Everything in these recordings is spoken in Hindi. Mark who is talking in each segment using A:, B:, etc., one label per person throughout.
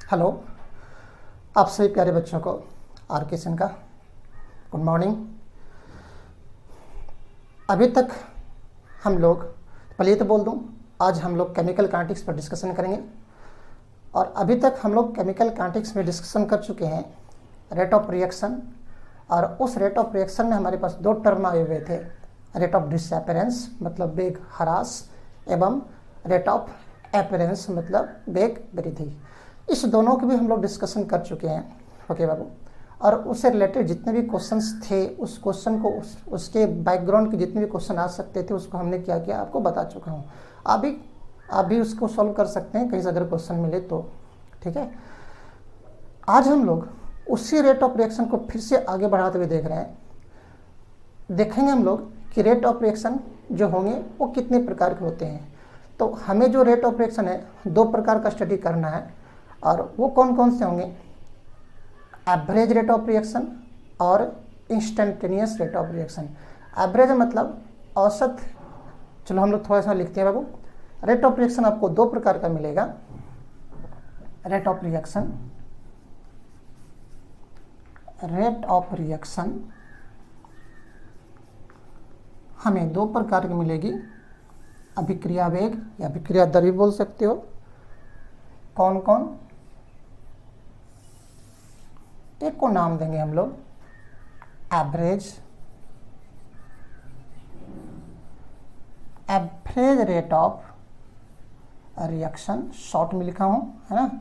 A: हेलो, आप सभी प्यारे बच्चों को आर के सिंह का गुड मॉर्निंग। अभी तक हम लोग, पहले ये तो बोल दूं, आज हम लोग केमिकल काइनेटिक्स पर डिस्कशन करेंगे। और अभी तक हम लोग केमिकल काइनेटिक्स में डिस्कशन कर चुके हैं रेट ऑफ रिएक्शन, और उस रेट ऑफ रिएक्शन में हमारे पास दो टर्म आए हुए थे, रेट ऑफ डिसअपेरेंस मतलब वेग ह्रास एवं रेट ऑफ अपीयरेंस मतलब वेग वृद्धि। इस दोनों की भी हम लोग डिस्कशन कर चुके हैं। ओके बाबू, और उससे रिलेटेड जितने भी क्वेश्चंस थे, उस क्वेश्चन को उसके बैकग्राउंड के जितने भी क्वेश्चन आ सकते थे उसको हमने क्या किया आपको बता चुका हूँ। आप भी उसको सॉल्व कर सकते हैं कहीं से अगर क्वेश्चन मिले तो। ठीक है, आज हम लोग उसी रेट ऑफ रिएक्शन को फिर से आगे बढ़ाते हुए देख रहे हैं। देखेंगे हम लोग कि रेट ऑफ रिएक्शन जो होंगे वो कितने प्रकार के होते हैं। तो हमें जो रेट ऑफ रिएक्शन है दो प्रकार का स्टडी करना है, और वो कौन कौन से होंगे, एवरेज रेट ऑफ रिएक्शन और instantaneous rate of reaction. Average मतलब औसत। चलो हम लोग थोड़ा सा लिखते हैं बाबू। रेट ऑफ रिएक्शन आपको दो प्रकार का मिलेगा। रेट ऑफ रिएक्शन हमें दो प्रकार की मिलेगी, अभिक्रिया वेग या अभिक्रिया दर भी बोल सकते हो। कौन कौन? एक को नाम देंगे हम लोग average rate of reaction, short में लिखा हूं, है ना।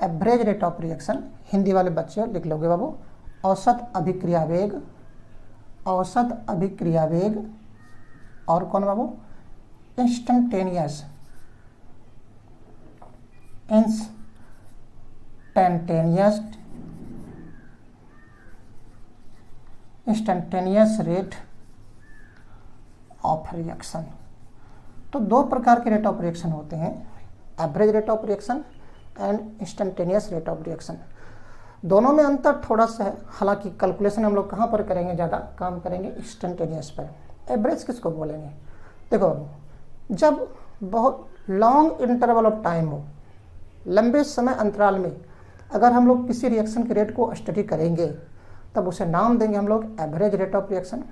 A: Average rate of reaction Hindi वाले बच्चे लिख लोगे बाबू। औसत अभिक्रिया वेग और कौन बाबू, इंस्टेंटेनियस रेट ऑफ रिएक्शन। तो दो प्रकार के रेट ऑफ रिएक्शन होते हैं, average rate of reaction and instantaneous rate of reaction. दोनों में अंतर थोड़ा सा है, हालांकि कैलकुलेशन हम लोग कहाँ पर करेंगे, ज़्यादा काम करेंगे इंस्टेंटेनियस पर। एवरेज किसको बोलेंगे? देखो बाबू, जब बहुत लॉन्ग इंटरवल ऑफ टाइम हो, लंबे समय अंतराल में अगर हम लोग किसी रिएक्शन के रेट को स्टडी करेंगे तब उसे नाम देंगे हम लोग एवरेज रेट ऑफ रिएक्शन।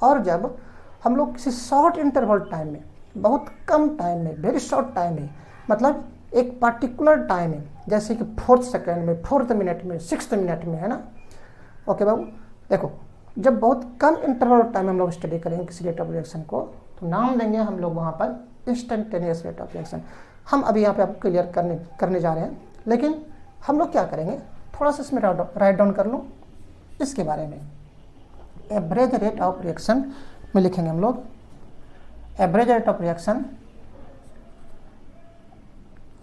A: और जब हम लोग किसी शॉर्ट इंटरवल टाइम में, बहुत कम टाइम में, वेरी शॉर्ट टाइम में, मतलब एक पर्टिकुलर टाइम में, जैसे कि 4th सेकेंड में, 4th मिनट में, 6th मिनट में, है ना। ओके बाबू, देखो जब बहुत कम इंटरवल टाइम में हम लोग स्टडी करेंगे किसी रेट ऑफ रिएक्शन को तो नाम देंगे हम लोग वहाँ पर इंस्टेंटेनियस रेट ऑफ रिएक्शन। हम अभी यहाँ पे आपको क्लियर करने जा रहे हैं, लेकिन हम लोग क्या करेंगे, थोड़ा सा इसमें राइट डाउन कर लो इसके बारे में। एवरेज रेट ऑफ रिएक्शन में लिखेंगे हम लोग, average rate of reaction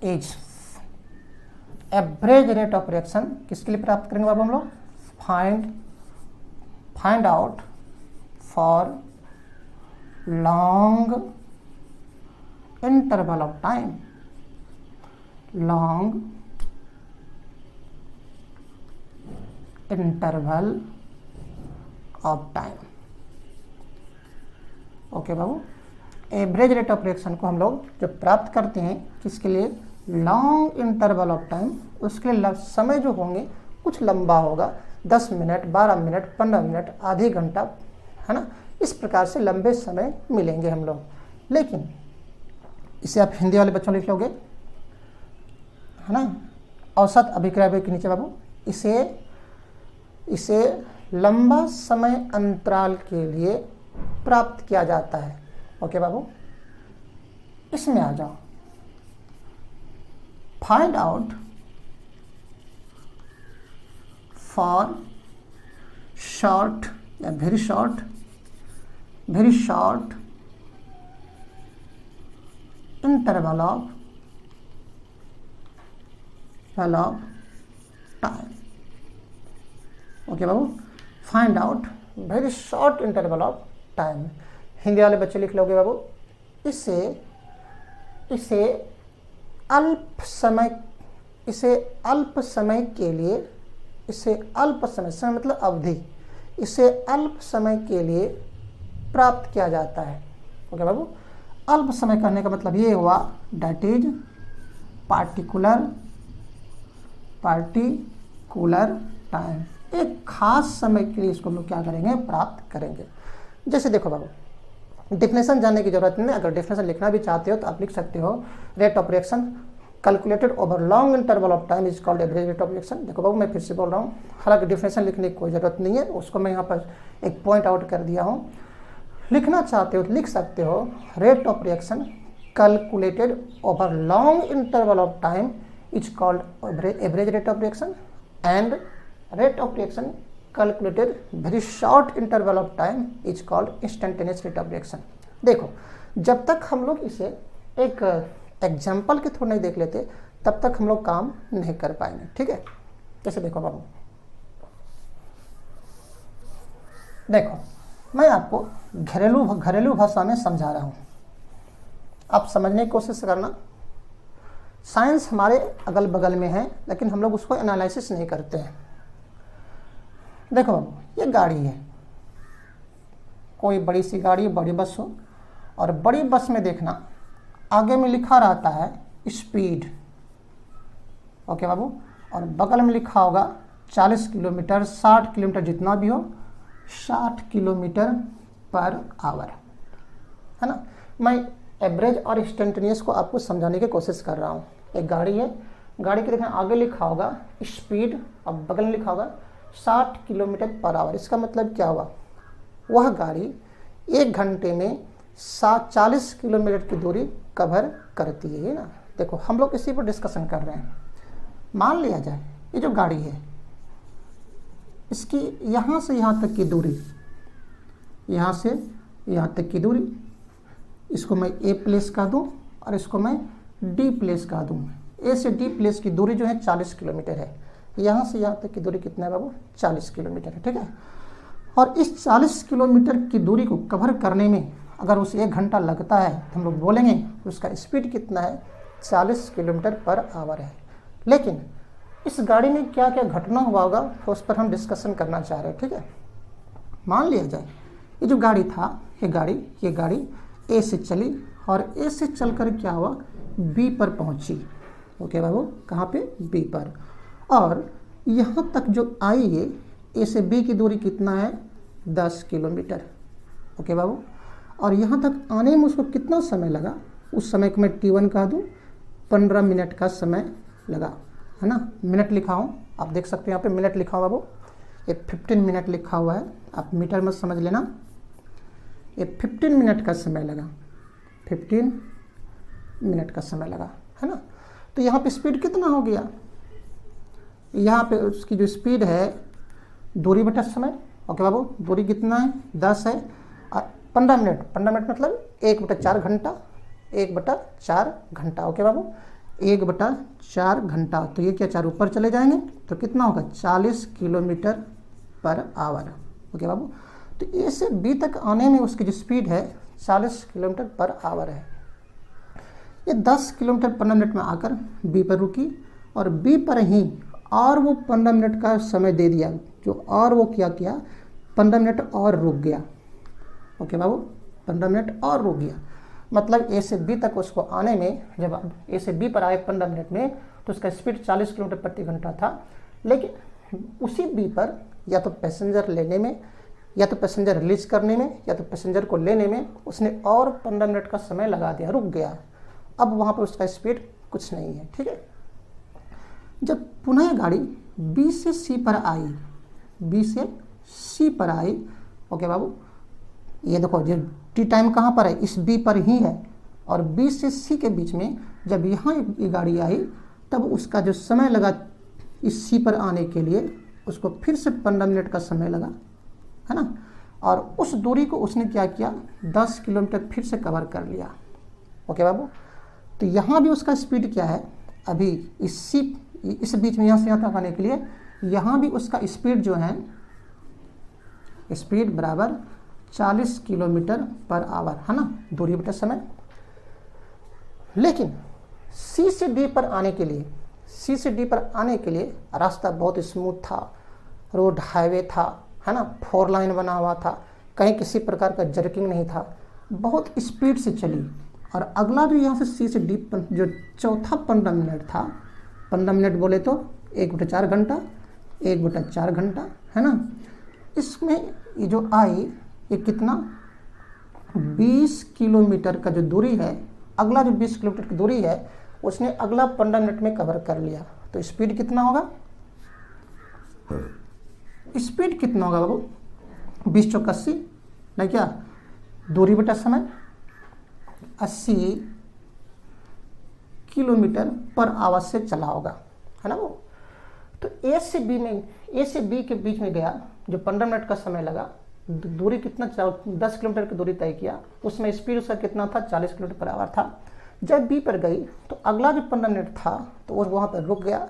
A: is, average rate of reaction किसके लिए प्राप्त करेंगे बाबू हम लोग, find out for long interval of time, long interval of time. Okay Babu, average rate of reaction को हम लोग जब प्राप्त करते हैं किसके लिए, लॉन्ग इंटरवल ऑफ टाइम, उसके लिए समय जो होंगे कुछ लंबा होगा, 10 मिनट, 12 मिनट, 15 मिनट, आधी घंटा, है ना। इस प्रकार से लंबे समय मिलेंगे हम लोग। लेकिन इसे आप हिंदी वाले बच्चों लिख लोगे, है ना। औसत अभिक्रिया वेग के नीचे बाबू इसे लंबा समय अंतराल के लिए प्राप्त किया जाता है। ओके बाबू, इसमें आ जाओ, फाइंड आउट फॉर शॉर्ट या very short interval of time. Okay Babu, find out very short interval of time. Hindi वाले बच्चे लिख लोगे बाबू, इसे अल्प समय के लिए, समय मतलब अवधि, इसे अल्प समय के लिए प्राप्त किया जाता है। ओके बाबू, अल्प समय कहने का मतलब ये हुआ, दैट इज पार्टिकुलर टाइम, एक खास समय के लिए इसको हम लोग क्या करेंगे, प्राप्त करेंगे। जैसे देखो बाबू, डेफिनेशन जानने की जरूरत नहीं है, अगर डेफिनेशन लिखना भी चाहते हो तो आप लिख सकते हो, rate of reaction calculated over long interval of time is called average rate of reaction. देखो बाबू, मैं फिर से बोल रहा हूँ, हालांकि डेफिनेशन लिखने की कोई जरूरत नहीं है, उसको मैं यहाँ पर एक पॉइंट आउट कर दिया हूँ। लिखना चाहते हो तो लिख सकते हो, rate of reaction calculated over long interval of time is called average rate of reaction and rate of reaction calculated very short interval of time is called instantaneous rate of reaction. देखो, जब तक हम लोग इसे एक एग्जाम्पल के थ्रू नहीं देख लेते तब तक हम लोग काम नहीं कर पाएंगे, ठीक है। जैसे देखो बाबू, देखो मैं आपको घरेलू भाषा में समझा रहा हूँ, आप समझने की कोशिश करना। साइंस हमारे अगल बगल में है लेकिन हम लोग उसको एनालिसिस नहीं करते हैं। देखो बाबू, ये गाड़ी है, कोई बड़ी सी गाड़ी, बड़ी बस हो, और बड़ी बस में देखना आगे में लिखा रहता है स्पीड, ओके बाबू, और बगल में लिखा होगा 40 किलोमीटर, 60 किलोमीटर, जितना भी हो, 60 किलोमीटर पर आवर, है ना। मैं एवरेज और इंस्टेंटेनियस को आपको समझाने की कोशिश कर रहा हूँ। एक गाड़ी है, गाड़ी के देखना आगे लिखा होगा स्पीड और बगल में लिखा होगा 60 किलोमीटर पर आवर। इसका मतलब क्या हुआ, वह गाड़ी 1 घंटे में 40 किलोमीटर की दूरी कवर करती है ना। देखो, हम लोग इसी पर डिस्कशन कर रहे हैं। मान लिया जाए ये जो गाड़ी है, इसकी यहाँ से यहाँ तक की दूरी, यहाँ से यहाँ तक की दूरी, इसको मैं ए प्लेस कर दूँ और इसको मैं डी प्लेस कर दूँ। ए से डी प्लेस की दूरी जो है 40 किलोमीटर है, यहाँ से यहाँ तक की दूरी कितना है बाबू, 40 किलोमीटर है, ठीक है। और इस 40 किलोमीटर की दूरी को कवर करने में अगर उसे 1 घंटा लगता है तो हम लोग बोलेंगे उसका स्पीड कितना है, 40 किलोमीटर पर आवर है। लेकिन इस गाड़ी में क्या क्या घटना हुआ होगा उस पर हम डिस्कशन करना चाह रहे हैं, ठीक है। मान लिया जाए ये जो गाड़ी था, ये गाड़ी ए से चली और ए से चलकर क्या हुआ, बी पर पहुंची, ओके बाबू, कहाँ पे, बी पर। और यहाँ तक जो आई है, ए से बी की दूरी कितना है, 10 किलोमीटर, ओके बाबू। और यहाँ तक आने में उसको कितना समय लगा, उस समय को मैं T1 कह दूँ, 15 मिनट का समय लगा, है ना। मिनट लिखा हूँ, आप देख सकते हैं यहाँ पे मिनट लिखा हुआ बाबू, ये 15 मिनट लिखा हुआ है, आप मीटर मत समझ लेना। ये 15 मिनट का समय लगा, 15 मिनट का समय लगा, है ना। तो यहाँ पे स्पीड कितना हो गया, यहाँ पे उसकी जो स्पीड है दूरी बटा समय, ओके बाबू, दूरी कितना है, 10 है, और 15 मिनट मतलब 1/4 घंटा, 1/4 घंटा, ओके बाबू, 1/4 घंटा। तो ये क्या, 4 ऊपर चले जाएंगे तो कितना होगा, 40 किलोमीटर पर आवर, ओके बाबू। तो ए से बी तक आने में उसकी जो स्पीड है 40 किलोमीटर पर आवर है। ये 10 किलोमीटर 15 मिनट में आकर बी पर रुकी और बी पर ही और वो 15 मिनट का समय दे दिया, जो और वो क्या किया, 15 मिनट और रुक गया, ओके बाबू, 15 मिनट और रुक गया। मतलब ए से बी तक उसको आने में, जब ए से बी पर आए 15 मिनट में, तो उसका स्पीड 40 किलोमीटर प्रति घंटा था। लेकिन उसी बी पर या तो पैसेंजर लेने में, या तो पैसेंजर रिलीज करने में, या तो पैसेंजर को लेने में उसने और 15 मिनट का समय लगा दिया, रुक गया। अब वहाँ पर उसका स्पीड कुछ नहीं है, ठीक है। जब पुनः गाड़ी बी से सी पर आई, बी से सी पर आई, ओके बाबू, ये देखो जो टी टाइम कहाँ पर है, इस बी पर ही है, और बी से सी के बीच में जब यहाँ ये गाड़ी आई तब उसका जो समय लगा इस सी पर आने के लिए, उसको फिर से 15 मिनट का समय लगा, है ना। और उस दूरी को उसने क्या किया, 10 किलोमीटर फिर से कवर कर लिया, ओके बाबू। तो यहाँ भी उसका स्पीड क्या है, अभी इस बीच में यहाँ से यहाँ तक आने के लिए यहाँ भी उसका स्पीड जो है, स्पीड बराबर 40 किलोमीटर पर आवर, है ना, दूरी बटा समय। लेकिन सी से डी पर आने के लिए, सी से डी पर आने के लिए रास्ता बहुत स्मूथ था, रोड हाईवे था, है ना, 4 लाइन बना हुआ था, कहीं किसी प्रकार का जर्किंग नहीं था, बहुत स्पीड से चली। और अगला जो यहाँ से सी से डी पर जो चौथा 15 मिनट था, 15 मिनट बोले तो 1/4 घंटा, 1/4 घंटा, है ना। इसमें ये जो आई ये कितना 20 किलोमीटर का जो दूरी है, अगला जो 20 किलोमीटर की दूरी है उसने अगला 15 मिनट में कवर कर लिया। तो स्पीड कितना होगा, स्पीड कितना होगा बाबू, 20 चौक 80, नहीं क्या, दूरी बटा समय 80 किलोमीटर पर आवर से चला होगा, है ना वो। तो ए से बी में, ए से बी के बीच में गया, जो 15 मिनट का समय लगा, दूरी कितना 10 किलोमीटर की दूरी तय किया, उसमें स्पीड उसका कितना था 40 किलोमीटर पर आवर था। जब बी पर गई तो अगला जो 15 मिनट था तो वो वहाँ पर रुक गया,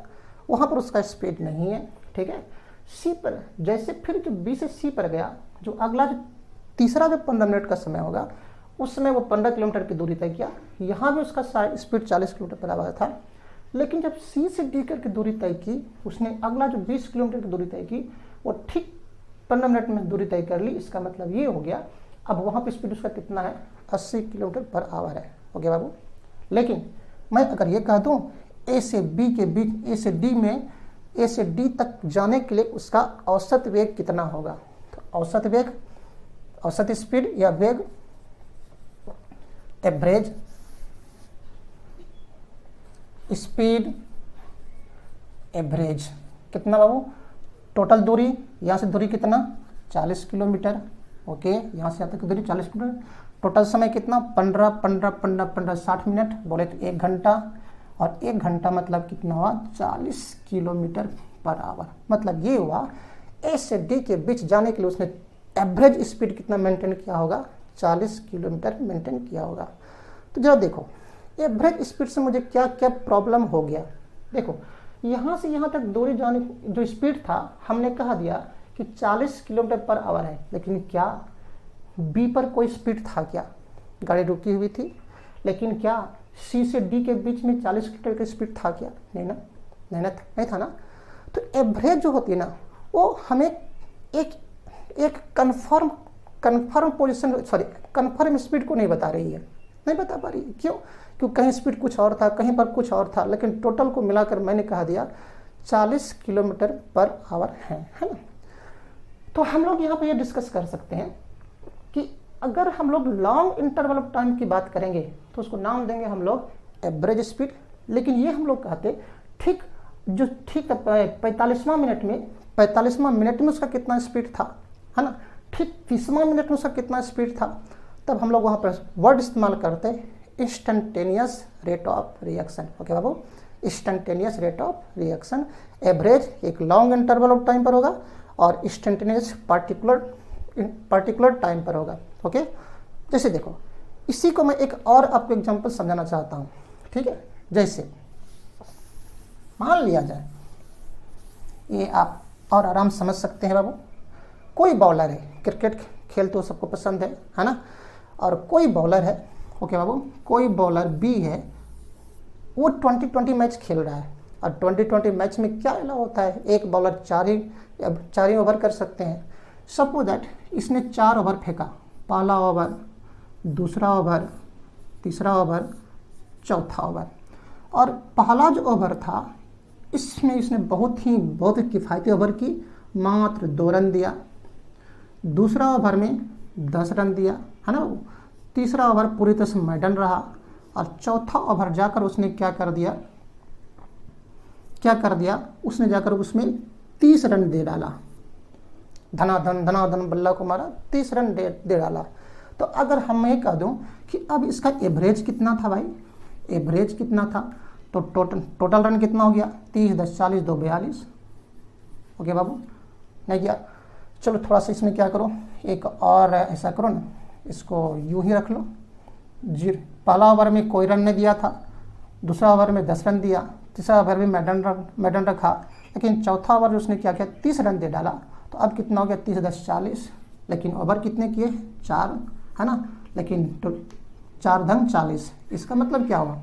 A: वहाँ पर उसका स्पीड नहीं है, ठीक है। सी पर जैसे फिर जो बी से सी पर गया, जो अगला जो तीसरा जो 15 मिनट का समय होगा उसमें वो 15 किलोमीटर की दूरी तय किया, यहाँ भी उसका स्पीड 40 किलोमीटर पर आवर था। लेकिन जब सी से डी करके दूरी तय की, उसने अगला जो 20 किलोमीटर की दूरी तय की वो ठीक 15 मिनट में दूरी तय कर ली। इसका मतलब ये हो गया अब वहाँ पे स्पीड उसका कितना है 80 किलोमीटर पर आवर है, ओके बाबू। लेकिन मैं अगर ये कह दूँ ए से बी के बीच, ए से डी में, ए से डी तक जाने के लिए उसका औसत वेग कितना होगा, तो औसत वेग, औसत स्पीड या वेग, एवरेज स्पीड, एवरेज कितना बाबू, टोटल दूरी, यहाँ से दूरी कितना 40 किलोमीटर, ओके, यहाँ से यहाँ तक की दूरी 40 किलोमीटर, टोटल समय कितना 15 60 मिनट, बोले तो 1 घंटा, और 1 घंटा मतलब कितना हुआ 40 किलोमीटर पर आवर। मतलब ये हुआ ए से डी के बीच जाने के लिए उसने एवरेज स्पीड कितना मेंटेन किया होगा, 40 किलोमीटर मेंटेन किया होगा। तो जरा देखो एवरेज स्पीड से मुझे क्या क्या प्रॉब्लम हो गया। देखो यहाँ से यहाँ तक दूरी जाने जो स्पीड था हमने कहा दिया कि 40 किलोमीटर पर आवर है, लेकिन क्या बी पर कोई स्पीड था क्या, गाड़ी रुकी हुई थी, लेकिन क्या सी से डी के बीच में 40 किलोमीटर का स्पीड था क्या, नहीं ना, नहीं था ना। तो एवरेज जो होती है ना वो हमें एक confirm position, sorry confirm speed को नहीं बता रही है, नहीं बता पा रही है। क्यों, क्योंकि कहीं स्पीड कुछ और था, कहीं पर कुछ और था, लेकिन टोटल को मिलाकर मैंने कहा दिया 40 किलोमीटर पर आवर है ना। तो हम लोग यहाँ पर ये डिस्कस कर सकते हैं कि अगर हम लोग लॉन्ग इंटरवल ऑफ टाइम की बात करेंगे तो उसको नाम देंगे हम लोग एवरेज स्पीड। लेकिन ये हम लोग कहते ठीक 45वां मिनट में उसका कितना स्पीड था, है ना, ठीक 30वां मिनट में उसका कितना स्पीड था, तब हम लोग वहाँ पर वर्ड इस्तेमाल करते हैं instantaneous rate of reaction, okay Babu, instantaneous rate of reaction. Average एक लॉन्ग इंटरवल ऑफ टाइम पर होगा और इंस्टेंटेनियस पार्टिकुलर टाइम पर होगा, ओके। जैसे देखो इसी को मैं एक और आपको एग्जांपल समझाना चाहता हूँ, ठीक है। जैसे मान लिया जाए, ये आप और आराम समझ सकते हैं बाबू, कोई बॉलर है, क्रिकेट खेल तो सबको पसंद है ना, और कोई बॉलर है, ओके बाबू, कोई बॉलर बी है, वो 20-20 मैच खेल रहा है। और 20-20 मैच में क्या अलाउ होता है, एक बॉलर 4 ही ओवर कर सकते हैं। सपोज दैट इसने 4 ओवर फेंका, पहला ओवर, दूसरा ओवर, तीसरा ओवर, चौथा ओवर। और पहला जो ओवर था इसमें इसने बहुत ही किफ़ायती ओवर की, मात्र 2 रन दिया। दूसरा ओवर में 10 रन दिया, है ना। तीसरा ओवर पूरी तरह से मैडन रहा, और चौथा ओवर जाकर उसने क्या कर दिया, उसने जाकर उसमें 30 रन दे डाला, धनाधन बल्ला को मारा, 30 रन दे डाला। तो अगर हम ये कह दूं कि अब इसका एवरेज कितना था भाई, एवरेज कितना था, तो टोटल रन कितना हो गया 30 10 40 2 42, ओके बाबू, नहीं किया। चलो थोड़ा सा इसमें क्या करो, एक और ऐसा करो ना, इसको यूं ही रख लो। पहला ओवर में कोई रन नहीं दिया था, दूसरा ओवर में 10 रन दिया, तीसरा ओवर में मैडन रखा, लेकिन चौथा ओवर उसने क्या किया 30 रन दे डाला। तो अब कितना हो गया 30 10 40, लेकिन ओवर कितने किए 4, है ना, लेकिन 4 धन 40। इसका मतलब क्या हुआ,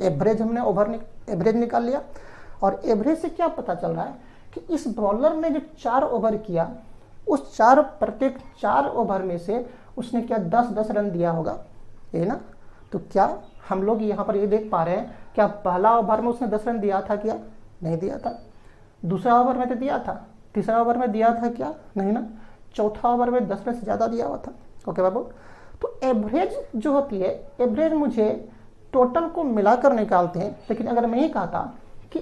A: एवरेज हमने एवरेज निकाल लिया। और एवरेज से क्या पता चल रहा है कि इस बॉलर ने जो 4 ओवर किया, उस प्रत्येक 4 ओवर में से उसने क्या 10-10 रन दिया होगा, ये ना। तो क्या हम लोग यहाँ पर ये देख पा रहे हैं क्या पहला ओवर में उसने 10 रन दिया था क्या, नहीं दिया था। दूसरा ओवर में तो दिया था, तीसरा ओवर में दिया था क्या, नहीं ना, चौथा ओवर में 10 रन से ज़्यादा दिया हुआ था। ओके बाबू, तो एवरेज जो होती है, एवरेज मुझे टोटल को मिलाकर निकालते हैं, लेकिन अगर मैं ये कहता कि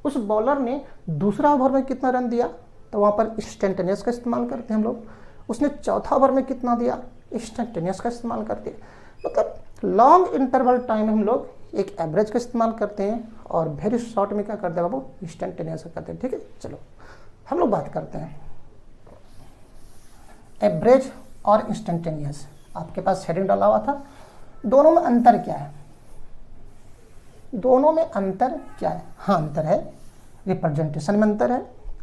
A: उस बॉलर ने दूसरा ओवर में कितना रन दिया, तो वहाँ पर इंस्टेंटेनियस का इस्तेमाल करते हैं हम लोग। उसने चौथा ओवर में कितना दिया, इंस्टेंटेनियस का इस्तेमाल करते हैं। मतलब लॉन्ग इंटरवल टाइम में हम लोग एक एवरेज का इस्तेमाल करते हैं, और वेरी शॉर्ट में क्या करते हैं बाबू, इंस्टेंटेनियस का करते हैं। ठीक है, चलो हम लोग बात करते हैं एवरेज और इंस्टेंटेनियस। आपके पास हेडिंग डाला हुआ था, दोनों में अंतर क्या है, दोनों में अंतर क्या है? हाँ अंतर है, रिप्रेजेंटेशन में अंतर है,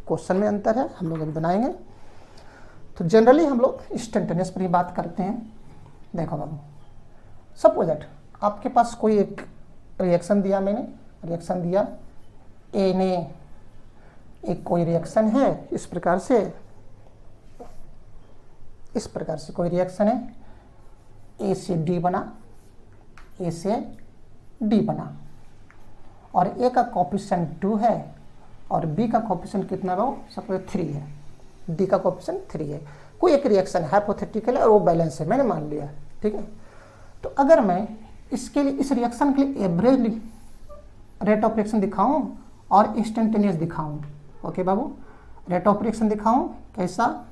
A: क्वेश्चन में अंतर है, हम लोग अभी बनाएंगे। तो जनरली हम लोग इंस्टेंटेनियस पर ही बात करते हैं। देखो बाबू, सपोज दैट आपके पास कोई एक रिएक्शन दिया, मैंने रिएक्शन दिया, ए ने एक कोई रिएक्शन है इस प्रकार से, इस प्रकार से कोई रिएक्शन है, ए से डी बना, ए से डी बना, और ए का कोफिशिएंट 2 है और बी का कोफिशिएंट कितना है, सपोज 3 है, डी का कोफिशिएंट 3 है। कोई एक रिएक्शन हाइपोथेटिकल है और वो बैलेंस है, मैंने मान लिया। ठीक है, तो अगर मैं इसके लिए, इस रिएक्शन के लिए एवरेज रेट ऑफ रिएक्शन दिखाऊं और इंस्टेंटेनियस दिखाऊं, okay Babu, rate of reaction दिखाऊं कैसा,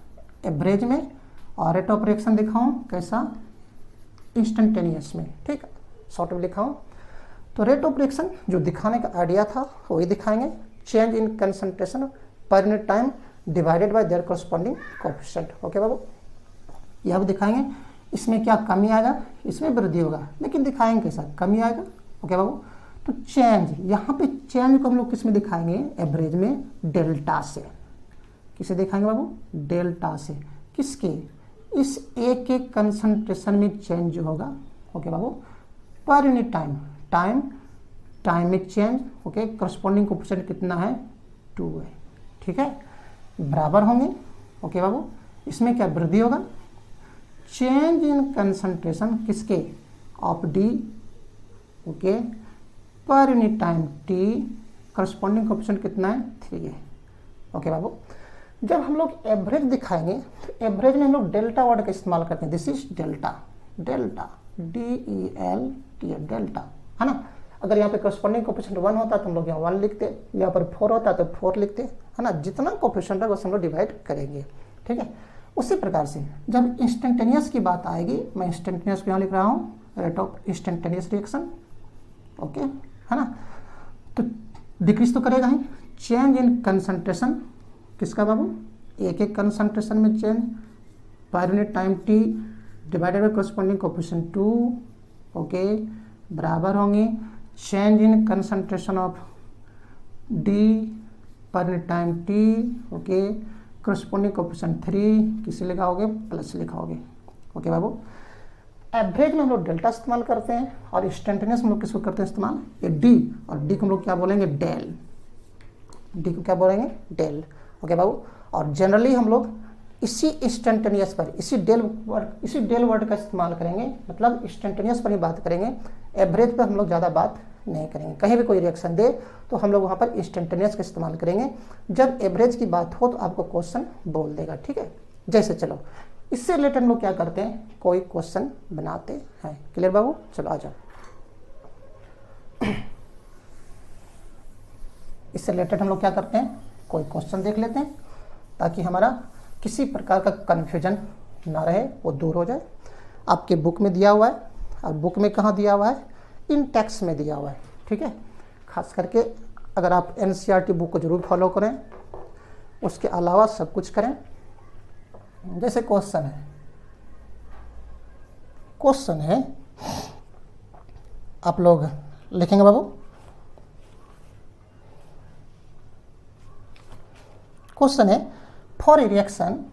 A: एवरेज में, और रेट ऑफ रिएक्शन दिखाऊं कैसा, इंस्टेंटेनियस में। ठीक है, शॉर्ट में दिखाऊं तो रेट ऑफ रिएक्शन जो दिखाने का आइडिया था वही दिखाएंगे, change in concentration per unit time divided by their corresponding coefficient. Okay बाबू, यह भी दिखाएंगे। इसमें क्या कमी आएगा, इसमें वृद्धि होगा, लेकिन दिखाएंगे कैसा, कमी आएगा। ओके बाबू, तो चेंज, यहाँ पे चेंज को हम लोग किस में दिखाएंगे, एवरेज में डेल्टा से। किसे दिखाएंगे बाबू, डेल्टा से। किसके, इस ए के कंसंट्रेशन में चेंज जो होगा, ओके बाबू, पर यूनिट टाइम, टाइम में चेंज, ओके, करस्पॉन्डिंग कोएफिशिएंट कितना है, 2 है। ठीक है, बराबर होंगे। ओके बाबू, इसमें क्या वृद्धि होगा, चेंज इन कंसंट्रेशन किसके, ऑफ डी, ओके, पर unit time T, corresponding coefficient कितना है, 3 है। ओके बाबू, जब हम लोग एवरेज दिखाएंगे तो एवरेज में हम लोग डेल्टा वर्ड का इस्तेमाल करते हैं। This is delta, delta DELTA, delta, है ना। अगर यहाँ पे करस्पॉन्डिंग कोएफिशिएंट 1 होता तो हम लोग यहाँ 1 लिखते, यहाँ पर 4 होता तो 4 लिखते, है ना। जितना कोएफिशिएंट है उससे हम लोग डिवाइड करेंगे। ठीक है, उसी प्रकार से जब इंस्टेंटेनियस की बात आएगी, मैं इंस्टेंटेनियस को यहाँ लिख रहा हूँ, rate of instantaneous reaction, okay, है ना। तो डिक्रीज तो करेगा ही, चेंज इन कंसंट्रेशन किसका बाबू, एक एक कंसंट्रेशन में चेंज, पर unit time T divided by corresponding coefficient 2, okay, बराबर होंगे change in concentration of D पर unit time T, okay, corresponding coefficient 3, किसे लिखाओगे, प्लस लिखाओगे। ओके बाबू, एवरेज में हम लोग डेल्टा इस्तेमाल करते हैं, और इंस्टेंटेनियस हम लोग किसको करते हैं इस्तेमाल, ये डी, और डी को हम लोग क्या बोलेंगे, डेल, डी को क्या बोलेंगे, डेल। ओके बाबू, और जनरली हम लोग इसी इंस्टेंटेनियस पर, इसी डेल वर्ड का इस्तेमाल करेंगे, मतलब इंस्टेंटेनियस पर ही बात करेंगे। एवरेज पर हम लोग ज़्यादा बात नहीं करेंगे। कहीं भी कोई रिएक्शन दे तो हम लोग वहाँ पर इंस्टेंटेनियस का इस्तेमाल करेंगे। जब एवरेज की बात हो तो आपको क्वेश्चन बोल देगा। ठीक है, जैसे चलो इससे रिलेटेड हम लोग क्या करते हैं, कोई क्वेश्चन बनाते हैं। क्लियर बाबू, चलो आ जाओ। इससे रिलेटेड हम लोग क्या करते हैं, कोई क्वेश्चन देख लेते हैं, ताकि हमारा किसी प्रकार का कन्फ्यूजन ना रहे, वो दूर हो जाए। आपके बुक में दिया हुआ है, और बुक में कहाँ दिया हुआ है, इन टेक्स्ट में दिया हुआ है। ठीक है, खास करके अगर आप NCERT बुक को जरूर फॉलो करें, उसके अलावा सब कुछ करें। जैसे क्वेश्चन है, आप लोग लिखेंगे बाबू, क्वेश्चन है फॉर ए रिएक्शन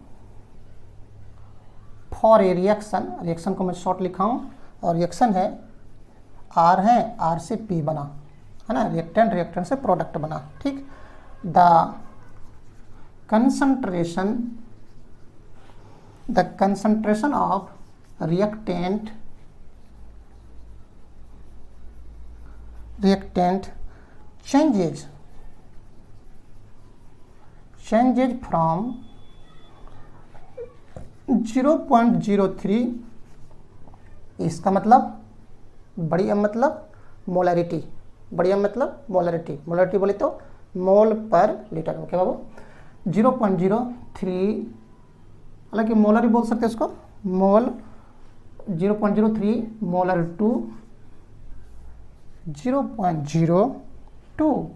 A: को मैं शॉर्ट लिखा हूँ, और रिएक्शन है R है, R से P बना, है ना, रिएक्टेंट से प्रोडक्ट बना। ठीक, the concentration of reactant changes changes from 0.03, इसका मतलब बड़ी एम मतलब मोलरिटी, बड़ी एम मतलब मोलरिटी, मोलरिटी बोले तो मोल पर लीटर। ओके बाबू, 0.03, हालांकि मोलर ही बोल सकते हैं इसको, mole 0.03 molar to 0.02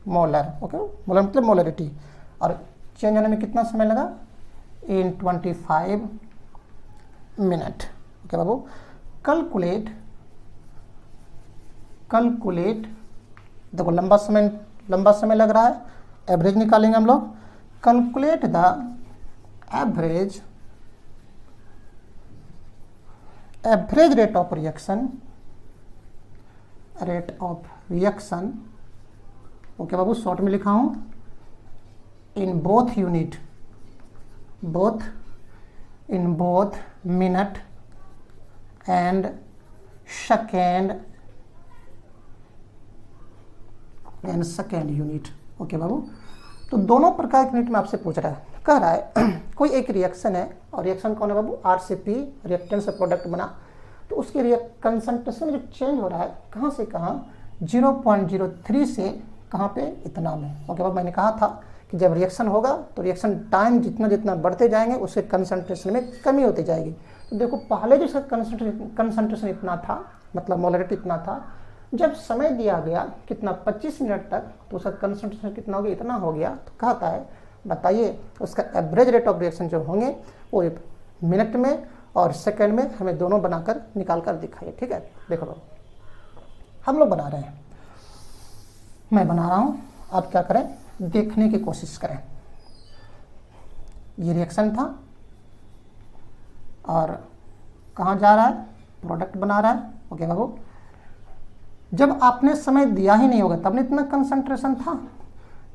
A: molar. Okay, molar मतलब मोलरिटी। और चेंज होने में कितना समय लगा? In 25 minute. ओके बाबू, कैलकुलेट देखो लंबा समय लग रहा है, एवरेज निकालेंगे हम लोग। Calculate the average rate of reaction. Okay बाबू, शॉर्ट में लिखा हूं, in both unit, in both minute and second unit. Okay बाबू, तो दोनों प्रकार के यूनिट में आपसे पूछ रहा है, कह रहा है कोई एक रिएक्शन है, और रिएक्शन कौन है बाबू? आर से पी, रिएक्टेंट से प्रोडक्ट बना, तो उसकी कंसंट्रेशन जो चेंज हो रहा है कहाँ से कहाँ? 0.03 से कहाँ पे? इतना में। ओके बाबू, मैंने कहा था कि जब रिएक्शन होगा तो रिएक्शन टाइम जितना बढ़ते जाएंगे उसके कंसंट्रेशन में कमी होती जाएगी। तो देखो पहले जो इसका कंसंट्रेशन इतना था, मतलब मोलरिटी इतना था, जब समय दिया गया कितना? 25 मिनट तक, तो उसका कंसंट्रेशन कितना हो गया? इतना हो गया। तो कहता है बताइए उसका एवरेज रेट ऑफ रिएक्शन जो होंगे वो मिनट में और सेकंड में हमें दोनों बनाकर निकाल कर दिखाइए। ठीक है, देखो बाबू हम लोग बना रहे हैं, मैं बना रहा हूँ, आप क्या करें? देखने की कोशिश करें। ये रिएक्शन था और कहाँ जा रहा है? प्रोडक्ट बना रहा है। ओके बाबू, जब आपने समय दिया ही नहीं होगा तब इतना कंसंट्रेशन था।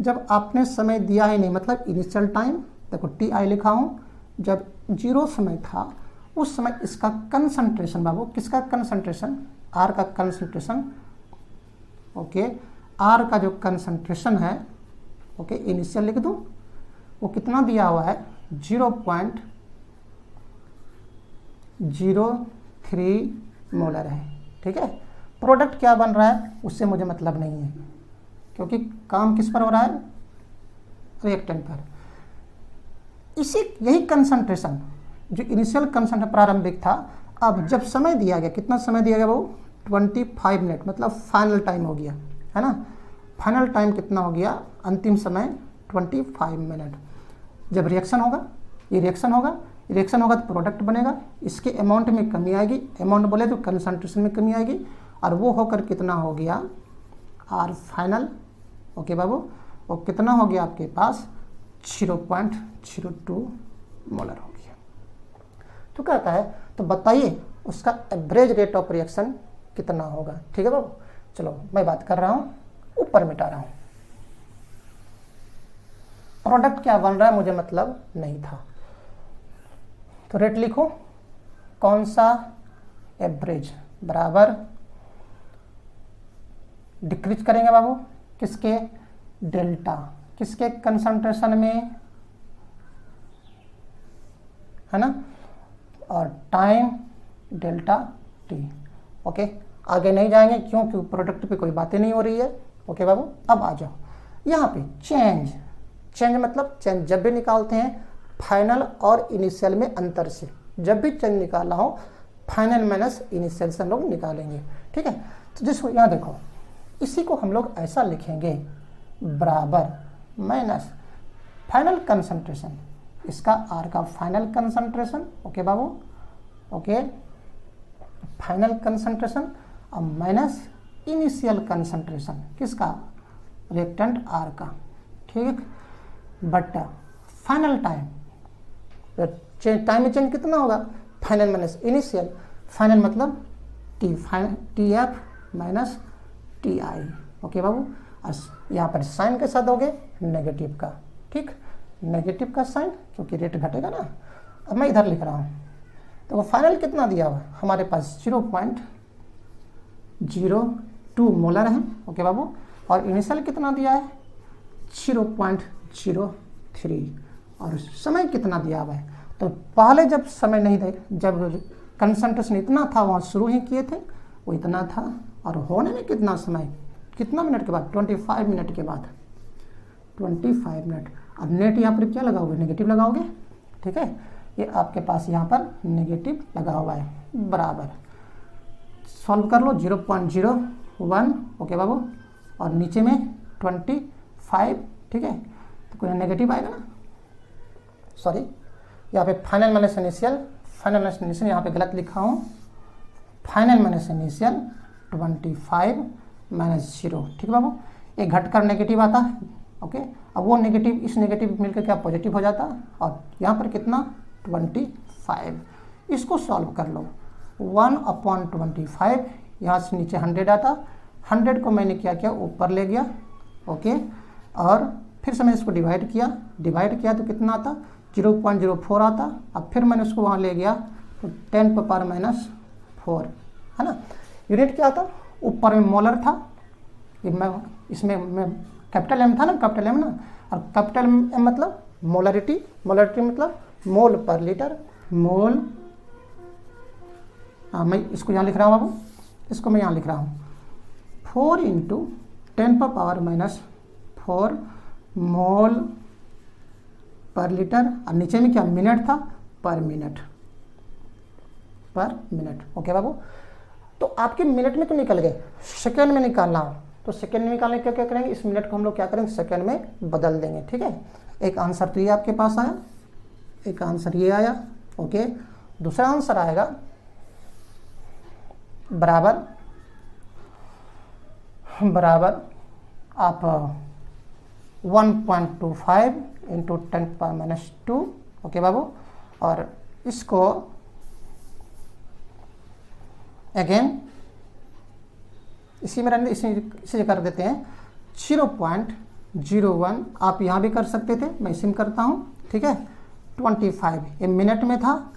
A: जब आपने समय दिया ही नहीं, मतलब इनिशियल टाइम, देखो टी आई लिखा हूँ, जब 0 समय था उस समय इसका कंसंट्रेशन बाबू, किसका कंसंट्रेशन? आर का कंसंट्रेशन। ओके, आर का जो कंसंट्रेशन है, ओके इनिशियल लिख दूँ, वो कितना दिया हुआ है? 0.03 मोलर है। ठीक है, प्रोडक्ट क्या बन रहा है उससे मुझे मतलब नहीं है, क्योंकि काम किस पर हो रहा है? रिएक्टेंट पर। यही कंसंट्रेशन जो इनिशियल कंसंट्रेशन प्रारंभिक था, अब जब समय दिया गया, कितना समय दिया गया वो? 25 मिनट, मतलब फाइनल टाइम हो गया, है ना? फाइनल टाइम कितना हो गया? अंतिम समय 25 मिनट। जब रिएक्शन होगा, ये रिएक्शन होगा तो प्रोडक्ट बनेगा, इसके अमाउंट में कमी आएगी, अमाउंट बोले तो कंसंट्रेशन में कमी आएगी, और वो होकर कितना हो गया? Are final. ओके बाबू, वो कितना हो गया आपके पास? 0.02 मोलर हो गया। तो कहता है तो बताइए उसका एवरेज रेट ऑफ रिएक्शन कितना होगा। ठीक है बाबू, चलो मैं बात कर रहा हूँ, ऊपर मिटा रहा हूँ, प्रोडक्ट क्या बन रहा है मुझे मतलब नहीं था। तो रेट लिखो, कौन सा? एवरेज बराबर डिक्रीज करेंगे बाबू, किसके? डेल्टा, किसके? कंसंट्रेशन में, है ना? और टाइम डेल्टा टी। ओके, आगे नहीं जाएंगे क्योंकि प्रोडक्ट पे कोई बातें नहीं हो रही है। ओके बाबू, अब आ जाओ यहाँ पे। चेंज मतलब चेंज जब भी निकालते हैं फाइनल और इनिशियल में अंतर से, जब भी चेंज निकालना हो फाइनल माइनस इनिशियल से हम लोग निकालेंगे। ठीक है, तो जिसको यहाँ देखो, इसी को हम लोग ऐसा लिखेंगे, बराबर माइनस फाइनल कंसंट्रेशन, इसका आर का फाइनल कंसंट्रेशन। ओके बाबू, ओके फाइनल कंसंट्रेशन, और माइनस इनिशियल कंसंट्रेशन, किसका? रिएक्टेंट आर का। ठीक, बट फाइनल टाइम, टाइम में चेंज कितना होगा? फाइनल माइनस इनिशियल, फाइनल मतलब T F minus T I. Okay बाबू, यहाँ पर साइन के साथ दोगे नेगेटिव का। ठीक, नेगेटिव का साइन, क्योंकि रेट घटेगा ना। अब मैं इधर लिख रहा हूँ, तो वो फाइनल कितना दिया हुआ है हमारे पास? 0.02 मोलर है। ओके बाबू, और इनिशियल कितना दिया है? 0.03 3 और समय कितना दिया हुआ है। तो पहले जब समय नहीं थे, जब कंसंट्रेशन इतना था वहाँ शुरू ही किए थे, वो इतना था, और होने में कितना समय, कितना मिनट के बाद, 25 मिनट के बाद, 25 मिनट। अब नेट यहाँ पर क्या लगाओगे, नेगेटिव लगाओगे, ठीक है, ये आपके पास यहाँ पर नेगेटिव लगा हुआ है, बराबर। सॉल्व कर लो, 0.01, ओके बाबू, और नीचे में 25, ठीक है, तो कोई नेगेटिव आएगा ना, सॉरी यहाँ पे final minus initial, final minus initial यहाँ पे गलत लिखा हूँ, फाइनल माइनस इनिशियल 25 माइनस 0, ठीक है बाबू, एक घटकर नेगेटिव आता है, ओके। अब वो नेगेटिव इस नेगेटिव मिलकर क्या पॉजिटिव हो जाता, और यहाँ पर कितना 25, इसको सॉल्व कर लो, 1/25, यहाँ से नीचे 100 आता, 100 को मैंने क्या किया, ऊपर ले गया, ओके, और फिर से मैंने इसको डिवाइड किया तो कितना आता, 0.04 आता। अब फिर मैंने उसको वहाँ ले गया तो 10⁻⁴, है ना। यूनिट क्या था, ऊपर में मोलर था, इसमें कैपिटल एम था ना, कैपिटल एम ना, और कैपिटल एम मतलब मोलरिटी, मोलरिटी मतलब मोल पर लीटर, मोल, मैं इसको यहाँ लिख रहा हूँ बाबू, इसको मैं यहाँ लिख रहा हूँ 4 × 10⁻⁴ मोल पर लीटर, और नीचे में क्या मिनट था, पर मिनट, ओके बाबू। तो आपके मिनट में तो निकल गए, सेकेंड में निकालना हो तो सेकेंड में निकालने क्या करेंगे, इस मिनट को हम लोग क्या करेंगे, सेकेंड में बदल देंगे, ठीक है। एक आंसर तो ये आपके पास आया, एक आंसर ये आया, ओके। दूसरा आंसर आएगा बराबर आप 1.25 × 10⁻², ओके बाबू, और इसको अगेन इसी में रहने, इसी कर देते हैं 0.01, आप यहाँ भी कर सकते थे, मैं इसी में करता हूँ, ठीक है। 25 ये मिनट में था,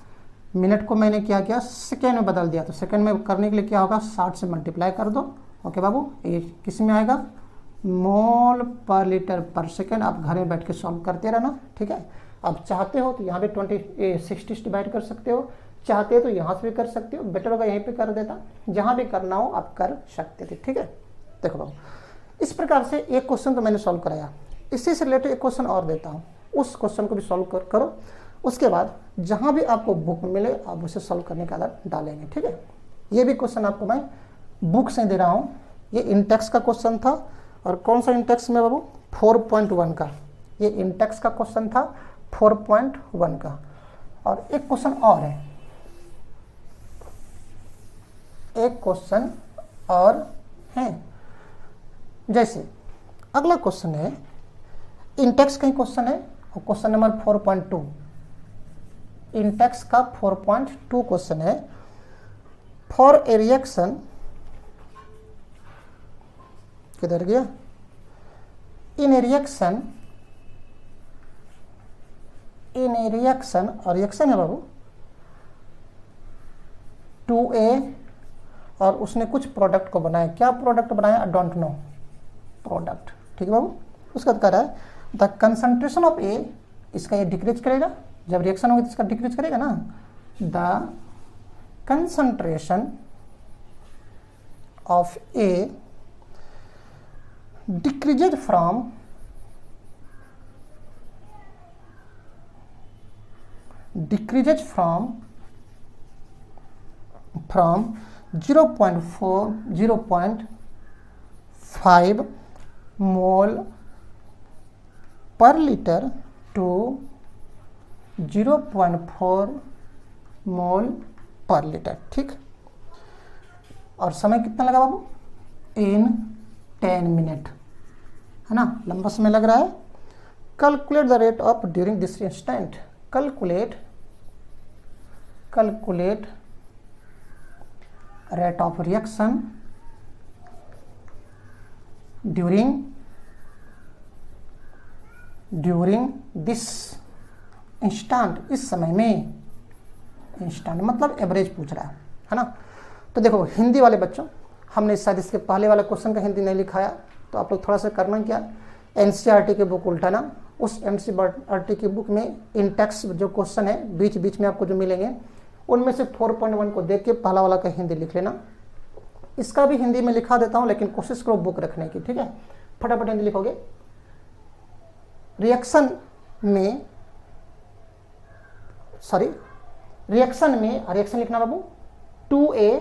A: मिनट को मैंने क्या किया, सेकेंड में बदल दिया, तो सेकेंड में करने के लिए क्या होगा, 60 से मल्टीप्लाई कर दो, ओके बाबू। ये किस में आएगा, मोल पर लीटर पर सेकेंड। आप घर में बैठ के सॉल्व करते रहना, ठीक है। आप चाहते हो तो यहाँ पे 60 से डिवाइड कर सकते हो, चाहते हो तो यहाँ से भी कर सकते हो, बेटर होगा यहीं पे कर देता, जहाँ भी करना हो आप कर सकते थे, ठीक है। देखो बाबू, इस प्रकार से एक क्वेश्चन तो मैंने सॉल्व कराया, इसी से रिलेटेड एक क्वेश्चन और देता हूँ, उस क्वेश्चन को भी सॉल्व करो। उसके बाद जहाँ भी आपको बुक मिले आप उसे सॉल्व करने का आदत डालेंगे, ठीक है। ये भी क्वेश्चन आपको मैं बुक से दे रहा हूँ, ये इंटेक्स का क्वेश्चन था, और कौन सा इंटेक्स में बाबू, 4.1 का, ये इंटेक्स का क्वेश्चन था 4.1 का। और एक क्वेश्चन और है, एक क्वेश्चन और है, जैसे अगला क्वेश्चन है, इंटेक्स का ही क्वेश्चन है, और क्वेश्चन नंबर 4.2, इंटेक्स का 4.2 क्वेश्चन है, फॉर ए रिएक्शन, किधर गया, इन ए रिएक्शन, और रिएक्शन है बाबू 2A, और उसने कुछ प्रोडक्ट को बनाया, क्या प्रोडक्ट बनाया, आई डोंट नो, प्रोडक्ट, ठीक है बाबू। उसका कह रहा है द कंसंट्रेशन ऑफ ए, इसका ये डिक्रीज करेगा, जब रिएक्शन होगी तो इसका डिक्रीज करेगा ना, the concentration of A decreases from 0.5 मोल पर लीटर टू 0.4 मोल पर लीटर, ठीक। और समय कितना लगा बाबू, इन 10 मिनट, है ना, लंबा समय लग रहा है। Calculate the rate of during this instant, calculate rate of reaction during this instant, इस समय में, इंस्टेंट मतलब एवरेज पूछ रहा है ना। तो देखो हिंदी वाले बच्चों, हमने शायद इसके पहले वाले क्वेश्चन का हिंदी नहीं लिखाया, तो आप लोग थोड़ा सा करना क्या, एनसीईआरटी के बुक उल्टाना, उस एनसीईआरटी की बुक में इन टेक्स्ट जो क्वेश्चन है बीच बीच में आपको जो मिलेंगे उनमें से 4.1 को देख के पहला वाला का हिंदी लिख लेना। इसका भी हिंदी में लिखा देता हूं, लेकिन कोशिश करो बुक रखने की, ठीक है। फटाफट हिंदी लिखोगे। रिएक्शन रिएक्शन लिखना बाबू 2A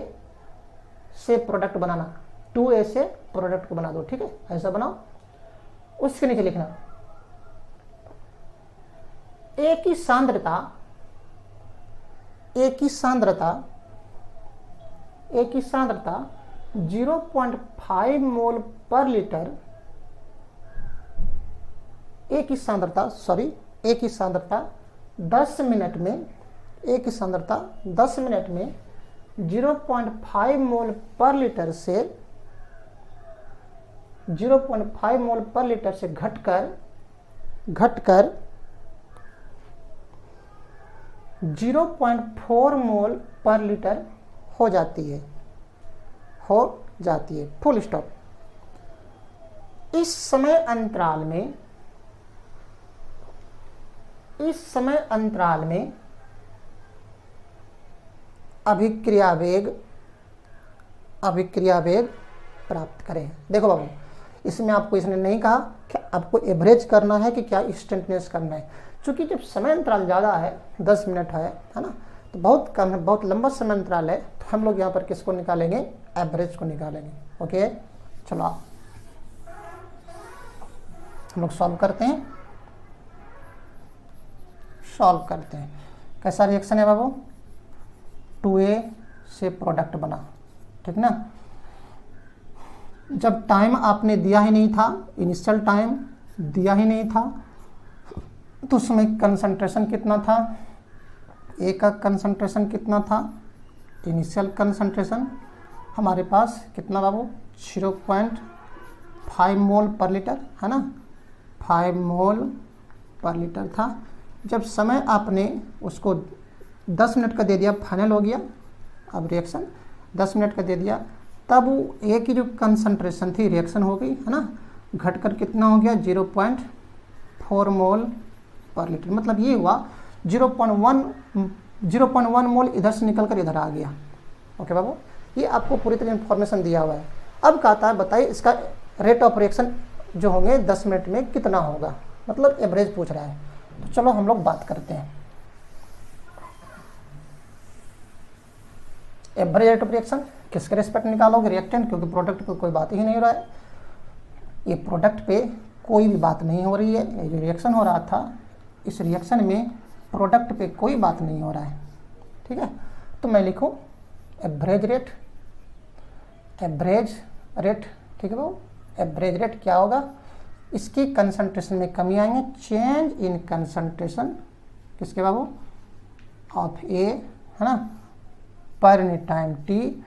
A: से प्रोडक्ट बनाना, 2A से प्रोडक्ट को बना दो, ठीक है, ऐसा बनाओ। उसके नीचे लिखना A की सांद्रता 0.5 मोल पर लीटर, A की सांद्रता 10 मिनट में 0.5 मोल पर लीटर से 0.5 मोल पर लीटर से घटकर 0.4 मोल पर लीटर हो जाती है, फुल स्टॉप। इस समय अंतराल में अभिक्रिया वेग प्राप्त करें। देखो बाबू, इसमें आपको इसने नहीं कहा कि आपको एवरेज करना है कि क्या इंस्टेंटेनियस करना है, क्योंकि जब समय अंतराल ज़्यादा है, 10 मिनट है ना, तो बहुत कम है, बहुत लंबा समय अंतराल है, तो हम लोग यहाँ पर किसको निकालेंगे, एवरेज को निकालेंगे। ओके, चलो हम लोग सॉल्व करते हैं। कैसा रिएक्शन है बाबू, 2A से प्रोडक्ट बना, ठीक ना। जब टाइम आपने दिया ही नहीं था, इनिशियल टाइम दिया ही नहीं था, तो उसमें कंसंट्रेशन कितना था, ए का कंसंट्रेशन कितना था, इनिशियल कंसंट्रेशन हमारे पास कितना बाबू 0.5 मोल पर लीटर है ना, 5 मोल पर लीटर था। जब समय आपने उसको 10 मिनट का दे दिया, फाइनल हो गया, अब रिएक्शन 10 मिनट का दे दिया, तब ए की जो कंसंट्रेशन थी रिएक्शन हो गई है ना, घटकर कितना हो गया 0.4 मोल पर लीटर। मतलब ये हुआ 0.1 मोल इधर से निकलकर इधर आ गया। ओके बाबू, ये आपको पूरी तरह इंफॉर्मेशन दिया हुआ है। अब कहता है बताइए इसका रेट ऑफ रिएक्शन जो होंगे 10 मिनट में कितना होगा, मतलब एवरेज पूछ रहा है। तो चलो हम लोग बात करते हैं एवरेज रेट ऑफ रिएक्शन। किसके रिस्पेक्ट निकालोगे, रिएक्टेंट, क्योंकि प्रोडक्ट पे कोई बात ही नहीं हो रहा है, ये प्रोडक्ट पे कोई भी बात नहीं हो रही है। ये जो रिएक्शन हो रहा था, इस रिएक्शन में प्रोडक्ट पे कोई बात नहीं हो रहा है, ठीक है। तो मैं लिखूं एवरेज रेट, ठीक है बाबू। एवरेज रेट क्या होगा, इसकी कंसंट्रेशन में कमी आएंगे, चेंज इन कंसंट्रेशन किसके बाबू, ऑफ ए है ना, पर unit time T.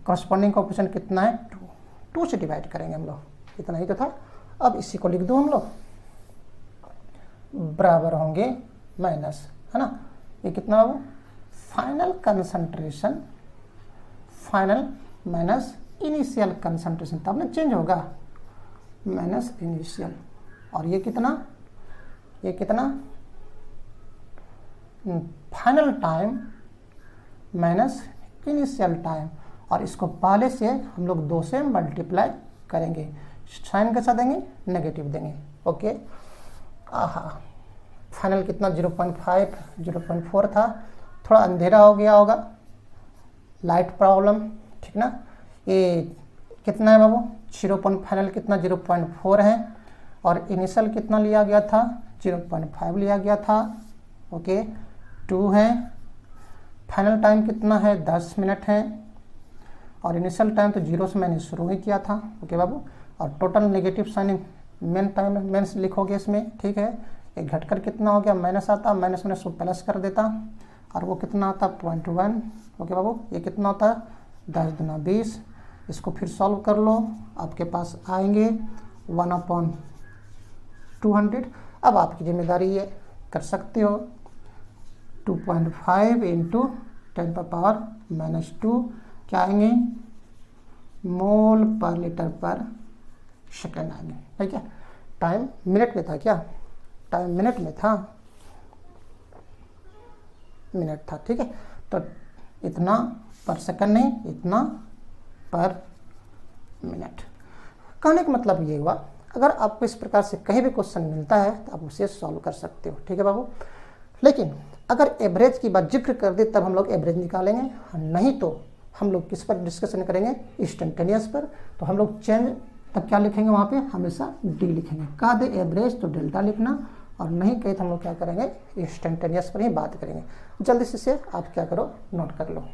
A: Corresponding coefficient कितना है 2 से डिवाइड करेंगे हम लोग, इतना ही तो था। अब इसी को लिख दो हम लोग, बराबर होंगे माइनस, है ना, ये कितना बाबू final concentration, final minus initial concentration, तब ना चेंज होगा, माइनस इनिशियल। और ये कितना final time minus initial time, और इसको पहले से हम लोग 2 से मल्टीप्लाई करेंगे। साइन कैसा देंगे, नेगेटिव देंगे। ओके, फाइनल कितना 0.5 0.4 था, थोड़ा अंधेरा हो गया होगा, लाइट प्रॉब्लम, ठीक ना। ये कितना है बाबू फाइनल कितना 0.4 है, और इनिशियल कितना लिया गया था 0.5 लिया गया था। ओके, 2 है, फाइनल टाइम कितना है 10 मिनट है, और इनिशियल टाइम तो 0 से मैंने शुरू ही किया था। ओके बाबू, और total negative sign main time मेंस लिखोगे इसमें, ठीक है। एक घटकर कितना हो गया, माइनस आता, माइनस में उसको प्लस कर देता, और वो कितना आता 0.1। ओके बाबू, ये कितना होता है 10 दूना 20। इसको फिर सॉल्व कर लो, आपके पास आएंगे 1/200। अब आपकी जिम्मेदारी है, कर सकते हो 2.5 इंटू 10⁻⁻2 क्या आएंगे, मोल पर लीटर पर सेकेंड आएंगे, ठीक है। टाइम मिनट में था क्या, टाइम मिनट में था, मिनट था, ठीक है। तो इतना पर सेकंड नहीं, इतना पर मिनट। कहने का मतलब ये हुआ, अगर आपको इस प्रकार से कहीं भी क्वेश्चन मिलता है तो आप उसे सॉल्व कर सकते हो, ठीक है बाबू। लेकिन अगर एवरेज की बात जिक्र कर दे तब हम लोग एवरेज निकालेंगे, नहीं तो हम लोग किस पर डिस्कशन करेंगे, इंस्टेंटेनियस पर। तो हम लोग चेंज तब क्या लिखेंगे, वहाँ पे हमेशा डी लिखेंगे। कह दे एवरेज तो डेल्टा लिखना, और नहीं कहे तो हम लोग क्या करेंगे, इंस्टेंटेनियस पर ही बात करेंगे। जल्दी से इसे आप क्या करो, नोट कर लो।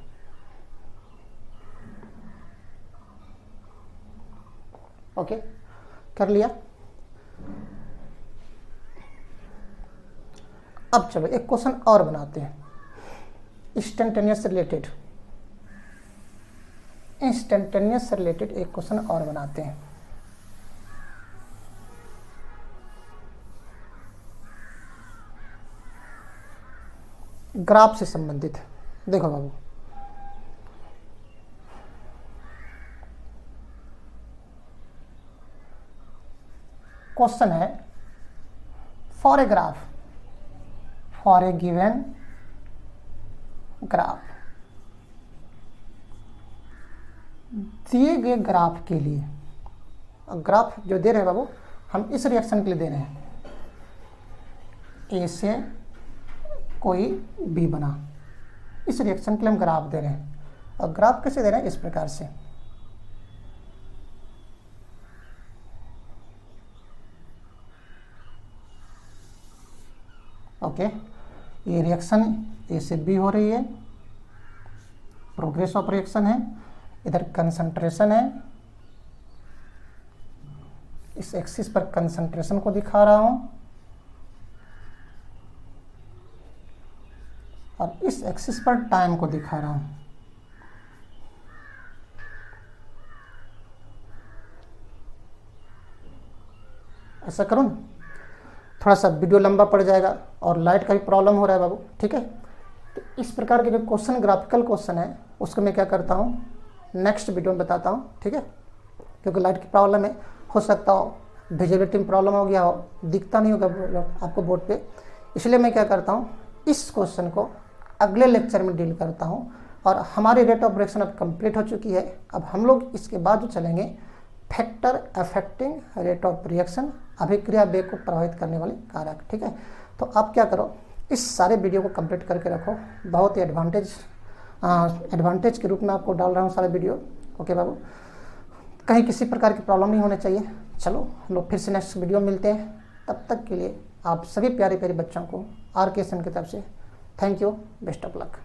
A: ओके, कर लिया। अब चलो एक क्वेश्चन और बनाते हैं, इंस्टेंटेनियस से रिलेटेड एक क्वेश्चन और बनाते हैं। ग्राफ से संबंधित। देखो बाबू, क्वेश्चन है, for a graph, for a given graph, दिए गए ग्राफ के लिए, ग्राफ जो दे रहे हैं बाबू हम इस रिएक्शन के लिए दे रहे हैं, ए से कोई बी बना, इस रिएक्शन के लिए हम ग्राफ दे रहे हैं। और ग्राफ कैसे दे रहे हैं, इस प्रकार से। ओके, ये रिएक्शन ए से बी हो रही है, प्रोग्रेस ऑफ रिएक्शन है, इधर कंसंट्रेशन है, इस एक्सिस पर कंसंट्रेशन को दिखा रहा हूं, और इस एक्सिस पर टाइम को दिखा रहा हूं। ऐसा करूं ना, थोड़ा सा वीडियो लंबा पड़ जाएगा और लाइट का भी प्रॉब्लम हो रहा है बाबू, ठीक है। तो इस प्रकार के जो क्वेश्चन, ग्राफिकल क्वेश्चन है, उसको मैं क्या करता हूँ, नेक्स्ट वीडियो में बताता हूँ, ठीक है। क्योंकि लाइट की प्रॉब्लम है, हो सकता हो विजिबिलिटी में प्रॉब्लम हो गया हो, दिखता नहीं होगा आपको बोर्ड पे, इसलिए मैं क्या करता हूँ, इस क्वेश्चन को अगले लेक्चर में डील करता हूँ। और हमारी रेट ऑफ रिएक्शन अब कंप्लीट हो चुकी है। अब हम लोग इसके बाद जो चलेंगे, factor affecting rate of reaction, अभिक्रिया वेग को प्रभावित करने वाले कारक, ठीक है। तो आप क्या करो, इस सारे वीडियो को कंप्लीट करके रखो, बहुत ही एडवांटेज के रूप में आपको डाल रहा हूँ सारे वीडियो। ओके बाबू, कहीं किसी प्रकार की प्रॉब्लम नहीं होने चाहिए। चलो हम लोग फिर से नेक्स्ट वीडियो में मिलते हैं, तब तक के लिए आप सभी प्यारे प्यारे बच्चों को RK की तरफ से thank you, best of luck.